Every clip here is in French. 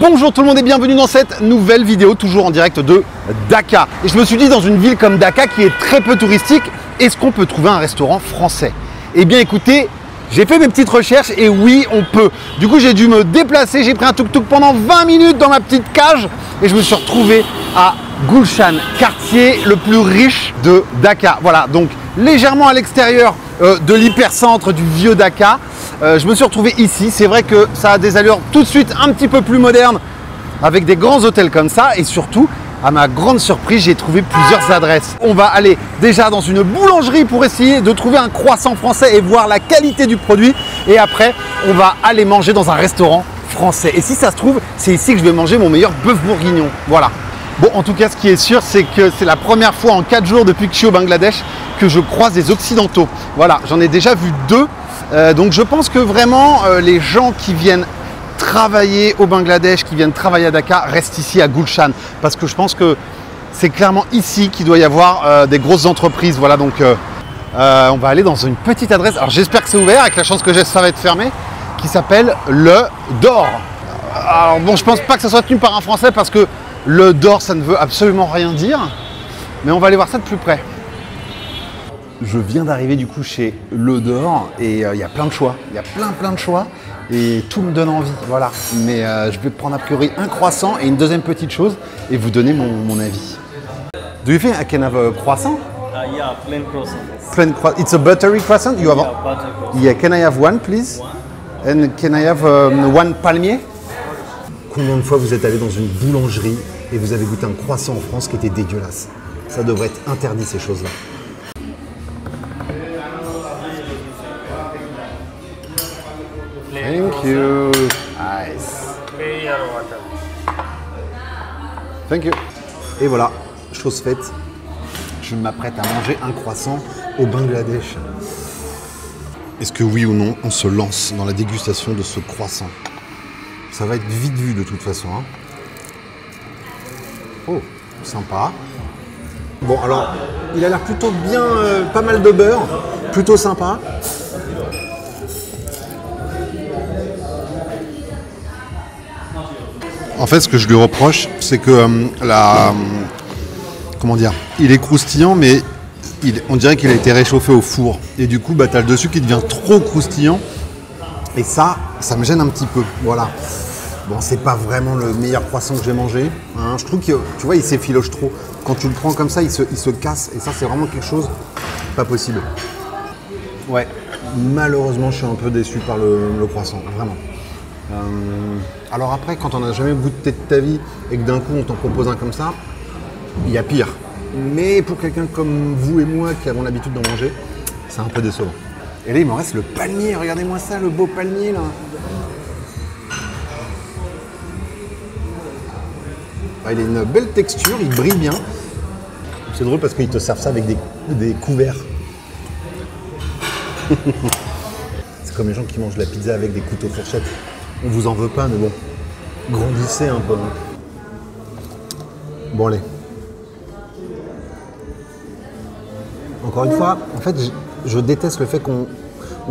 Bonjour tout le monde et bienvenue dans cette nouvelle vidéo, toujours en direct de Dhaka. Et je me suis dit, dans une ville comme Dhaka qui est très peu touristique, est-ce qu'on peut trouver un restaurant français? Eh bien écoutez, j'ai fait mes petites recherches et oui, on peut. Du coup, j'ai dû me déplacer, j'ai pris un tuk-tuk pendant 20 minutes dans ma petite cage et je me suis retrouvé à Gulshan, quartier le plus riche de Dhaka. Voilà, donc légèrement à l'extérieur de l'hypercentre du vieux Dhaka. Je me suis retrouvé ici. C'est vrai que ça a des allures tout de suite un petit peu plus modernes avec des grands hôtels comme ça et surtout, à ma grande surprise, j'ai trouvé plusieurs adresses. On va aller déjà dans une boulangerie pour essayer de trouver un croissant français et voir la qualité du produit. Et après, on va aller manger dans un restaurant français. Et si ça se trouve, c'est ici que je vais manger mon meilleur bœuf bourguignon. Voilà. Bon, en tout cas, ce qui est sûr, c'est que c'est la première fois en 4 jours depuis que je suis au Bangladesh que je croise des Occidentaux. Voilà, j'en ai déjà vu 2. Donc je pense que vraiment, les gens qui viennent travailler au Bangladesh, qui viennent travailler à Dhaka, restent ici à Gulshan. Parce que je pense que c'est clairement ici qu'il doit y avoir des grosses entreprises. Voilà, donc on va aller dans une petite adresse. Alors j'espère que c'est ouvert, avec la chance que j'ai, ça va être fermé, qui s'appelle Le Dor. Alors bon, je pense pas que ça soit tenu par un Français parce que Le Dor, ça ne veut absolument rien dire. Mais on va aller voir ça de plus près. Je viens d'arriver du coup chez Le Dor et il y a plein de choix. Il y a plein de choix et tout me donne envie. Voilà. Mais je vais prendre a priori un croissant et une deuxième petite chose et vous donner mon avis. Do you think I can have a croissant? Yeah, plain croissant. Plain croissant. It's a buttery croissant. You have Yeah, butter croissant. Yeah, can I have one please? And can I have one palmier? Combien de fois vous êtes allé dans une boulangerie et vous avez goûté un croissant en France qui était dégueulasse? Ça devrait être interdit ces choses-là. Thank you. Nice. Pay your water. Thank you. Et voilà, chose faite. Je m'apprête à manger un croissant au Bangladesh. Est-ce que oui ou non, on se lance dans la dégustation de ce croissant? Ça va être vite vu de toute façon. Hein. Oh, sympa. Bon, alors, il a l'air plutôt bien, pas mal de beurre, plutôt sympa. En fait, ce que je lui reproche, c'est que comment dire, il est croustillant, mais on dirait qu'il a été réchauffé au four. Et du coup, bah, tu as le dessus qui devient trop croustillant. Et ça me gêne un petit peu. Voilà. Bon, c'est pas vraiment le meilleur croissant que j'ai mangé. Hein. Je trouve que, tu vois, il s'effiloche trop. Quand tu le prends comme ça, il se casse. Et ça, c'est vraiment quelque chose pas possible. Ouais. Malheureusement, je suis un peu déçu par le croissant. Vraiment. Alors après, quand on n'a jamais goûté de ta vie et que d'un coup on t'en propose un comme ça, il y a pire. Mais pour quelqu'un comme vous et moi qui avons l'habitude d'en manger, c'est un peu décevant. Et là, il me reste le palmier. Regardez-moi ça, le beau palmier là. Ah, il a une belle texture, il brille bien. C'est drôle parce qu'ils te servent ça avec des couverts. C'est comme les gens qui mangent la pizza avec des couteaux fourchettes. On vous en veut pas, mais bon, grandissez un peu. Bon, allez. Encore une fois, en fait, je déteste le fait qu'on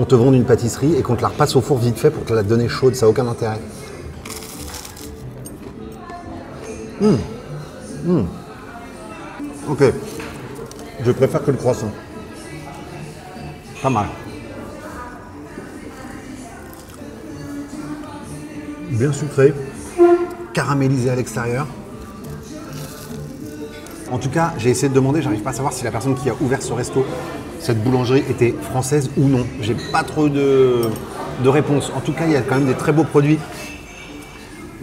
te vende une pâtisserie et qu'on te la repasse au four vite fait pour te la donner chaude. Ça n'a aucun intérêt. Ok. Je préfère que le croissant. Pas mal. Bien sucré, caramélisé à l'extérieur. En tout cas, j'ai essayé de demander, j'arrive pas à savoir si la personne qui a ouvert ce resto, cette boulangerie, était française ou non. J'ai pas trop de réponse. En tout cas, il y a quand même des très beaux produits.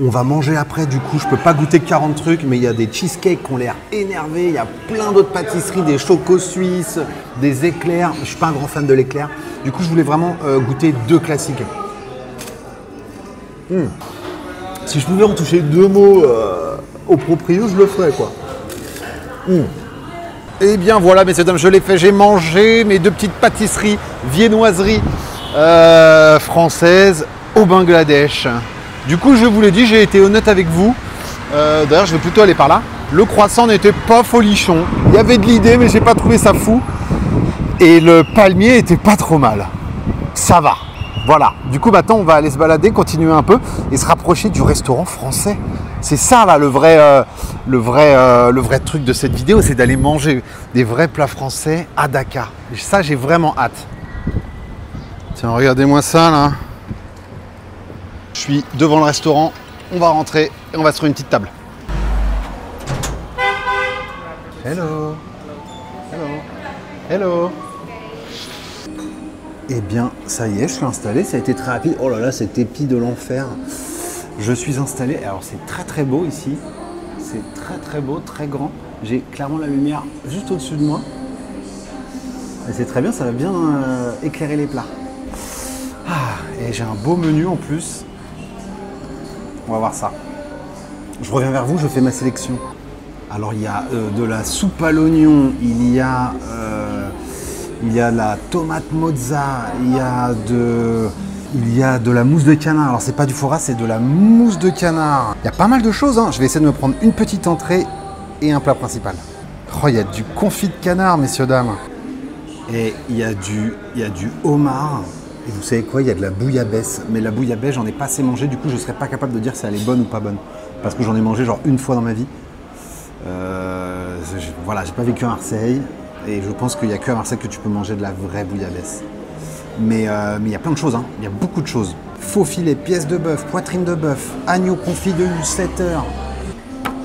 On va manger après, du coup, je peux pas goûter 40 trucs, mais il y a des cheesecakes qui ont l'air énervés, il y a plein d'autres pâtisseries, des chocos suisses, des éclairs. Je suis pas un grand fan de l'éclair. Du coup, je voulais vraiment goûter 2 classiques. Si je pouvais en toucher 2 mots au proprio, je le ferais quoi. Et bien voilà, messieurs dames, je l'ai fait, j'ai mangé mes 2 petites pâtisseries, viennoiseries françaises au Bangladesh. Du coup, je vous l'ai dit, j'ai été honnête avec vous. D'ailleurs, je vais plutôt aller par là. Le croissant n'était pas folichon. Il y avait de l'idée, mais j'ai pas trouvé ça fou. Et le palmier était pas trop mal. Ça va. Voilà, du coup maintenant on va aller se balader, continuer un peu et se rapprocher du restaurant français. C'est ça là le vrai truc de cette vidéo, c'est d'aller manger des vrais plats français à Dakar. Et ça j'ai vraiment hâte. Tiens, regardez-moi ça là. Je suis devant le restaurant, on va rentrer et on va sur une petite table. Hello. Hello. Hello. Eh bien, ça y est, je suis installé. Ça a été très rapide. Oh là là, cet épi de l'enfer. Je suis installé. Alors, c'est très très beau ici. C'est très très beau, très grand. J'ai clairement la lumière juste au-dessus de moi. Et c'est très bien, ça va bien éclairer les plats. Ah, et j'ai un beau menu en plus. On va voir ça. Je reviens vers vous, je fais ma sélection. Alors, il y a de la soupe à l'oignon. Il y a la tomate mozza, il y a de la mousse de canard. Alors c'est pas du foie gras, c'est de la mousse de canard. Il y a pas mal de choses, hein. Je vais essayer de me prendre une petite entrée et un plat principal. Oh, il y a du confit de canard, messieurs, dames. Et il y a du homard. Et vous savez quoi, il y a de la bouillabaisse. Mais la bouillabaisse, j'en ai pas assez mangé, du coup je serais pas capable de dire si elle est bonne ou pas bonne. Parce que j'en ai mangé genre une fois dans ma vie. Voilà, j'ai pas vécu à Marseille. Et je pense qu'il n'y a que à Marseille que tu peux manger de la vraie bouillabaisse. Mais il y a plein de choses, hein. Il y a beaucoup de choses. Faux filet, pièces de bœuf, poitrine de bœuf, agneau confit de 7 heures.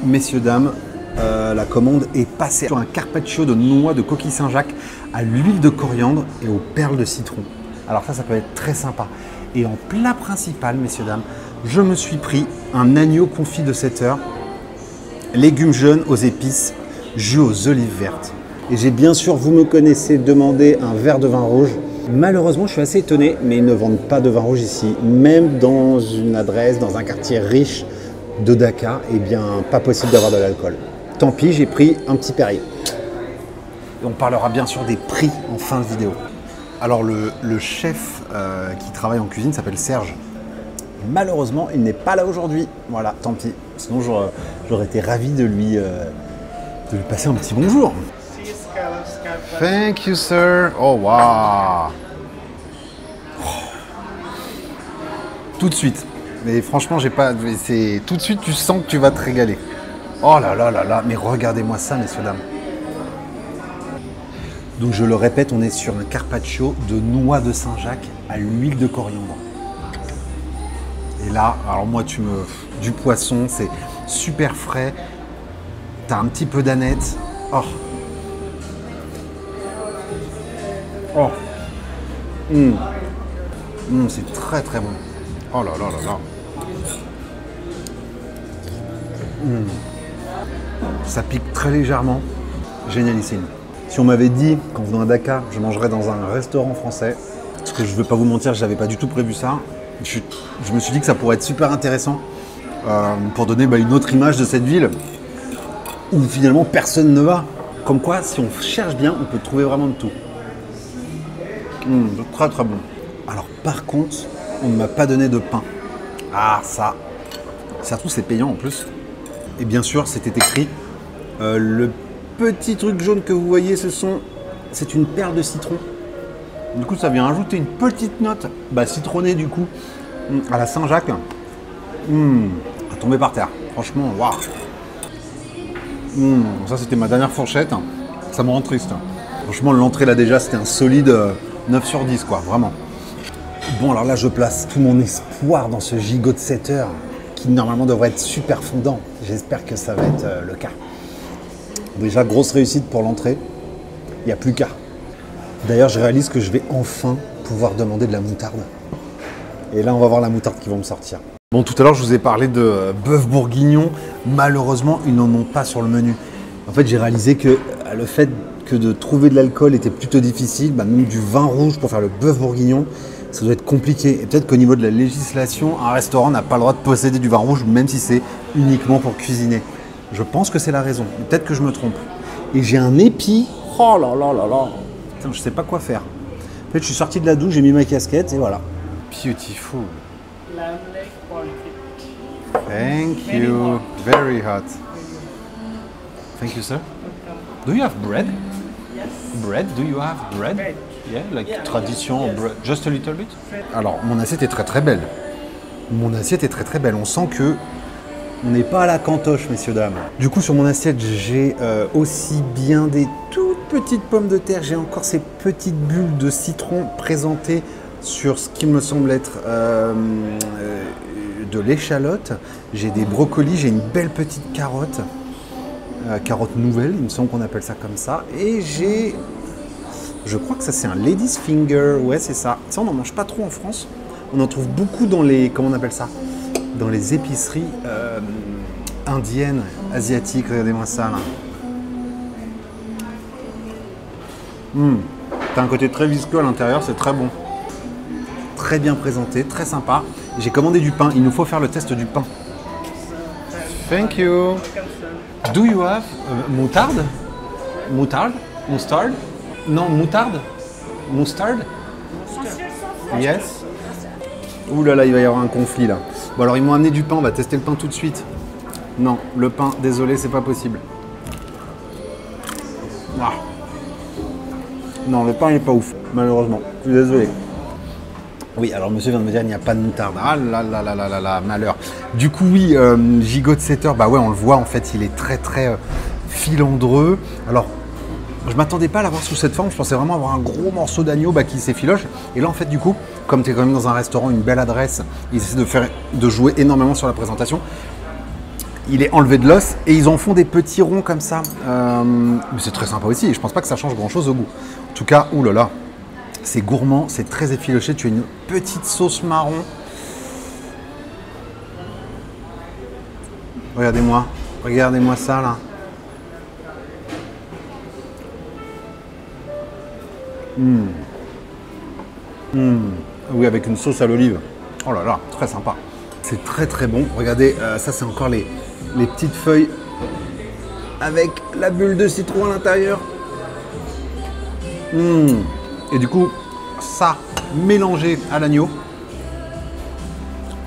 Messieurs, dames, la commande est passée sur un carpaccio de noix de coquille Saint-Jacques à l'huile de coriandre et aux perles de citron. Alors ça peut être très sympa. Et en plat principal, messieurs, dames, je me suis pris un agneau confit de 7 heures, légumes jaunes aux épices, jus aux olives vertes. Et j'ai bien sûr, vous me connaissez, demandé un verre de vin rouge. Malheureusement, je suis assez étonné, mais ils ne vendent pas de vin rouge ici. Même dans une adresse, dans un quartier riche de Dakar, eh bien, pas possible d'avoir de l'alcool. Tant pis, j'ai pris un petit Perrier. Et on parlera bien sûr des prix en fin de vidéo. Alors, le chef qui travaille en cuisine s'appelle Serge. Malheureusement, il n'est pas là aujourd'hui. Voilà, tant pis. Sinon, j'aurais été ravi de lui passer un petit bonjour. Thank you, sir. Oh, wow. Tout de suite. Mais franchement, j'ai pas. C'est tout de suite, tu sens que tu vas te régaler. Oh là là là là. Mais regardez-moi ça, messieurs, dames. Donc, je le répète, on est sur un carpaccio de noix de Saint-Jacques à l'huile de coriandre. Et là, alors moi, du poisson, c'est super frais. T'as un petit peu d'aneth. Oh. Oh, c'est très très bon. Oh là là là là. Ça pique très légèrement. Génialissime. Si on m'avait dit qu'en venant à Dakar, je mangerais dans un restaurant français, parce que je ne veux pas vous mentir, je n'avais pas du tout prévu ça. Je me suis dit que ça pourrait être super intéressant pour donner une autre image de cette ville où finalement personne ne va. Comme quoi, si on cherche bien, on peut trouver vraiment de tout. Très très bon. Alors par contre, on ne m'a pas donné de pain. Ah ça se trouve c'est payant en plus. Et bien sûr, c'était écrit. Le petit truc jaune que vous voyez, c'est une perle de citron. Du coup, ça vient ajouter une petite note citronnée du coup à la Saint-Jacques. À tomber par terre. Franchement, waouh. Ça c'était ma dernière fourchette. Ça me rend triste. Franchement, l'entrée là déjà, c'était un solide 9 sur 10 quoi, vraiment. Bon, alors là, je place tout mon espoir dans ce gigot de 7 heures qui normalement devrait être super fondant. J'espère que ça va être le cas. Déjà, grosse réussite pour l'entrée. Il n'y a plus qu'à. D'ailleurs, je réalise que je vais enfin pouvoir demander de la moutarde. Et là, on va voir la moutarde qui va me sortir. Bon, tout à l'heure, je vous ai parlé de bœuf bourguignon. Malheureusement, ils n'en ont pas sur le menu. En fait, j'ai réalisé que le fait que de trouver de l'alcool était plutôt difficile, même du vin rouge pour faire le bœuf bourguignon, ça doit être compliqué. Et peut-être qu'au niveau de la législation, un restaurant n'a pas le droit de posséder du vin rouge, même si c'est uniquement pour cuisiner. Je pense que c'est la raison. Peut-être que je me trompe. Et j'ai un épi. Oh là là là là. Putain, je sais pas quoi faire. En fait, je suis sorti de la douche, j'ai mis ma casquette et voilà. Beautiful. Thank you. Very hot. Thank you, sir. Do you have bread? Yes. Bread? Do you have bread? Bread. Yeah, like tradition, just a little bit. Alors, mon assiette est très très belle. Mon assiette est très très belle. On sent que on n'est pas à la cantoche, messieurs, dames. Du coup, sur mon assiette, j'ai aussi bien des toutes petites pommes de terre. J'ai encore ces petites bulles de citron présentées sur ce qui me semble être de l'échalote. J'ai des brocolis, j'ai une belle petite carotte. Carotte nouvelle, il me semble qu'on appelle ça comme ça. Et j'ai... Je crois que ça, c'est un lady's finger. Ouais, c'est ça. Ça, on n'en mange pas trop en France. On en trouve beaucoup dans les... Comment on appelle ça? Dans les épiceries indiennes, asiatiques. Regardez-moi ça, là. T'as un côté très visqueux à l'intérieur, c'est très bon. Très bien présenté, très sympa. J'ai commandé du pain. Il nous faut faire le test du pain. Thank you. Do you have moutarde? Moutarde? Mustard? Non, moutarde? Mustard? Yes. Ouh là là, il va y avoir un conflit là. Bon alors ils m'ont amené du pain, on va tester le pain tout de suite. Non, le pain, désolé, c'est pas possible. Ah. Non, le pain il est pas ouf, malheureusement. Je suis désolé. Oui, alors monsieur vient de me dire il n'y a pas de moutarde. Ah là là là là là là, malheur. Du coup oui, gigot de 7 heures, bah ouais on le voit en fait, il est très très filandreux. Alors, je m'attendais pas à l'avoir sous cette forme, je pensais vraiment avoir un gros morceau d'agneau qui s'effiloche. Et là en fait du coup, comme tu es quand même dans un restaurant, une belle adresse, ils essaient de jouer énormément sur la présentation. Il est enlevé de l'os et ils en font des petits ronds comme ça. Mais c'est très sympa aussi et je pense pas que ça change grand chose au goût. En tout cas, oulala, c'est gourmand, c'est très effiloché. Tu as une petite sauce marron. Regardez-moi, regardez-moi ça là. Oui, avec une sauce à l'olive. Oh là là, très sympa. C'est très très bon. Regardez, ça c'est encore les petites feuilles avec la bulle de citron à l'intérieur. Et du coup, ça mélangé à l'agneau.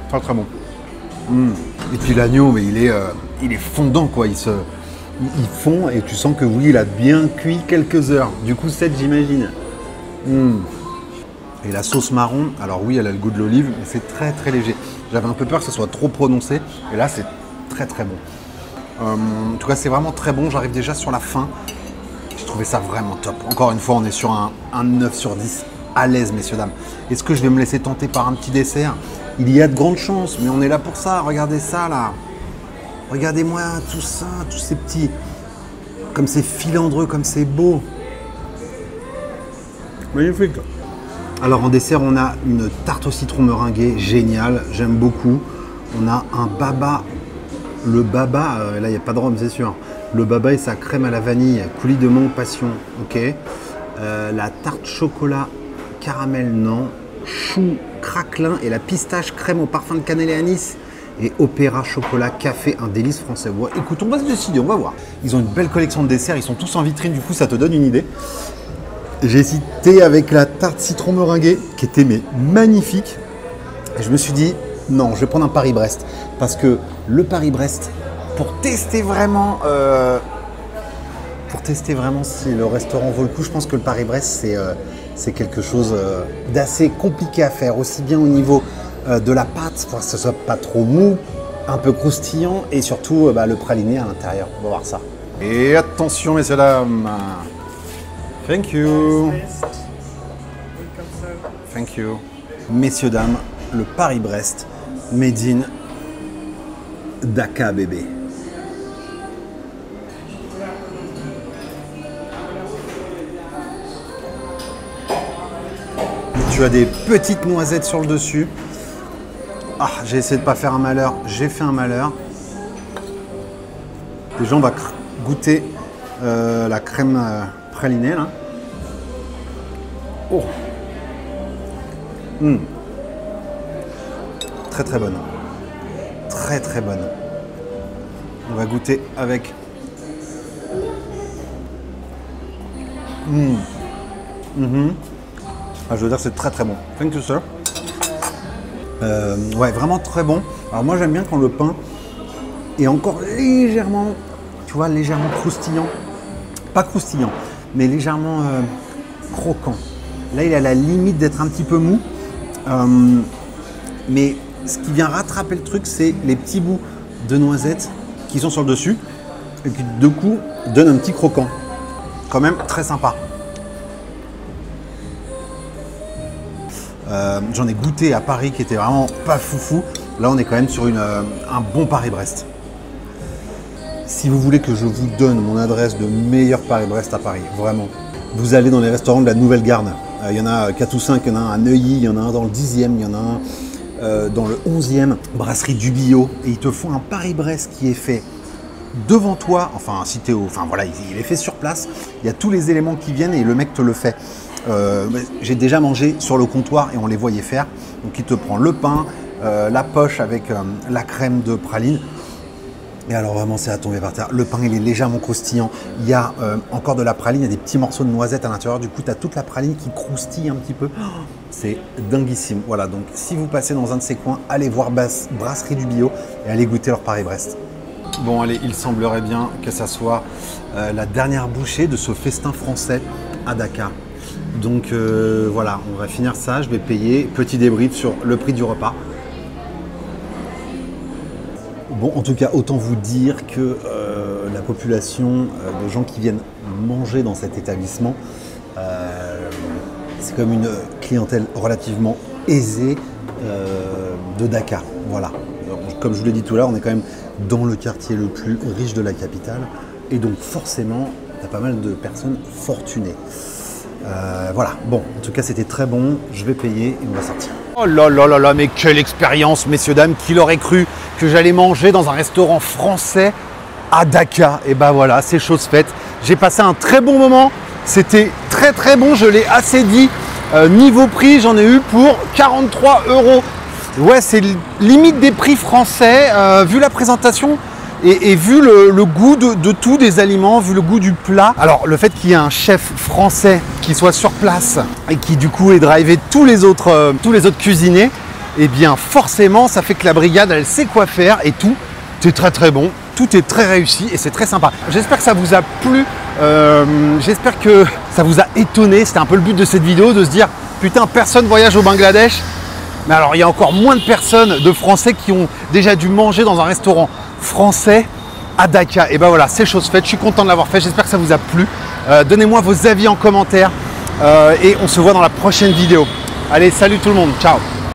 Très très bon. Et puis l'agneau, mais il est fondant quoi. Il fond et tu sens que oui, il a bien cuit quelques heures. Du coup, 7 j'imagine. Et la sauce marron, alors oui, elle a le goût de l'olive, mais c'est très très léger. J'avais un peu peur que ce soit trop prononcé, et là c'est très très bon. En tout cas, c'est vraiment très bon. J'arrive déjà sur la fin. J'ai trouvé ça vraiment top. Encore une fois, on est sur un 9 sur 10 à l'aise, messieurs, dames. Est-ce que je vais me laisser tenter par un petit dessert? Il y a de grandes chances, mais on est là pour ça. Regardez ça là. Regardez-moi tout ça, tous ces petits... Comme c'est filandreux, comme c'est beau. Magnifique. Alors en dessert, on a une tarte au citron meringuée, génial, j'aime beaucoup. On a un baba. Le baba, là il n'y a pas de rhum, c'est sûr. Le baba et sa crème à la vanille, coulis de mangue passion, ok. La tarte chocolat caramel, non. Chou craquelin et la pistache crème au parfum de cannelle et anis. Et opéra chocolat café, un délice français. Ouais, écoute, on va se décider, on va voir. Ils ont une belle collection de desserts, ils sont tous en vitrine, du coup ça te donne une idée. J'ai hésité avec la tarte citron meringuée qui était mais magnifique. Et je me suis dit non, je vais prendre un Paris-Brest parce que le Paris-Brest, pour tester vraiment si le restaurant vaut le coup, je pense que le Paris-Brest c'est quelque chose d'assez compliqué à faire, aussi bien au niveau de la pâte pour que ce soit pas trop mou, un peu croustillant et surtout le praliné à l'intérieur. On va voir ça. Et attention messieurs dames. Thank you. Thank you. Messieurs, dames, le Paris-Brest, made in Dakar, bébé. Tu as des petites noisettes sur le dessus. Ah, j'ai essayé de ne pas faire un malheur. J'ai fait un malheur. Déjà, on va goûter la crème pralinée là. Oh. Très très bonne. Très très bonne. On va goûter avec. Ah, je veux dire, c'est très très bon. Thank you, sir. Ouais, vraiment très bon. Alors moi, j'aime bien quand le pain est encore légèrement, tu vois, légèrement croustillant. Pas croustillant, mais légèrement croquant. Là, il est à la limite d'être un petit peu mou. Mais ce qui vient rattraper le truc, c'est les petits bouts de noisettes qui sont sur le dessus et qui, de coup, donnent un petit croquant. Quand même très sympa. J'en ai goûté à Paris qui était vraiment pas foufou. Là, on est quand même sur un bon Paris-Brest. Si vous voulez que je vous donne mon adresse de meilleur Paris-Brest à Paris, vraiment, vous allez dans les restaurants de la Nouvelle Garde. Il y en a 4 ou 5, il y en a un à Neuilly, il y en a un dans le 10e, il y en a un dans le 11e, brasserie Dubillot. Et ils te font un Paris-Brest qui est fait devant toi, enfin, si t'es enfin voilà, il est fait sur place. Il y a tous les éléments qui viennent et le mec te le fait. J'ai déjà mangé sur le comptoir et on les voyait faire. Donc il te prend le pain, la poche avec la crème de praline. Et alors vraiment, c'est à tomber par terre. Le pain, il est légèrement croustillant. Il y a encore de la praline, il y a des petits morceaux de noisettes à l'intérieur. Du coup, tu as toute la praline qui croustille un petit peu. Oh, c'est dinguissime. Voilà, donc si vous passez dans un de ces coins, allez voir Brasserie Dubillot et allez goûter leur Paris-Brest. Bon, allez, il semblerait bien que ça soit la dernière bouchée de ce festin français à Dakar. Donc voilà, on va finir ça. Je vais payer. Petit débrief sur le prix du repas. Bon, en tout cas, autant vous dire que la population de gens qui viennent manger dans cet établissement, c'est comme une clientèle relativement aisée de Dakar. Voilà. Alors, comme je vous l'ai dit tout à l'heure, on est quand même dans le quartier le plus riche de la capitale. Et donc forcément, il y a pas mal de personnes fortunées. Voilà. Bon, en tout cas, c'était très bon. Je vais payer et on va sortir. Oh là là là là, mais quelle expérience, messieurs, dames, qui l'aurait cru que j'allais manger dans un restaurant français à Dakar. Et ben voilà, c'est chose faite. J'ai passé un très bon moment, c'était très très bon, je l'ai assez dit. Niveau prix, j'en ai eu pour 43 €. Ouais, c'est limite des prix français, vu la présentation et vu le goût de tout des aliments, vu le goût du plat. Alors le fait qu'il y ait un chef français qui soit sur place et qui du coup ait drivé tous les autres cuisiniers, eh bien forcément ça fait que la brigade elle sait quoi faire et tout est très très bon, tout est très réussi et c'est très sympa. J'espère que ça vous a plu, j'espère que ça vous a étonné, c'était un peu le but de cette vidéo de se dire putain personne voyage au Bangladesh. Mais alors il y a encore moins de personnes, de Français qui ont déjà dû manger dans un restaurant français à Dakar. Et ben voilà, c'est chose faite, je suis content de l'avoir fait, j'espère que ça vous a plu. Donnez-moi vos avis en commentaire et on se voit dans la prochaine vidéo. Allez, salut tout le monde, ciao.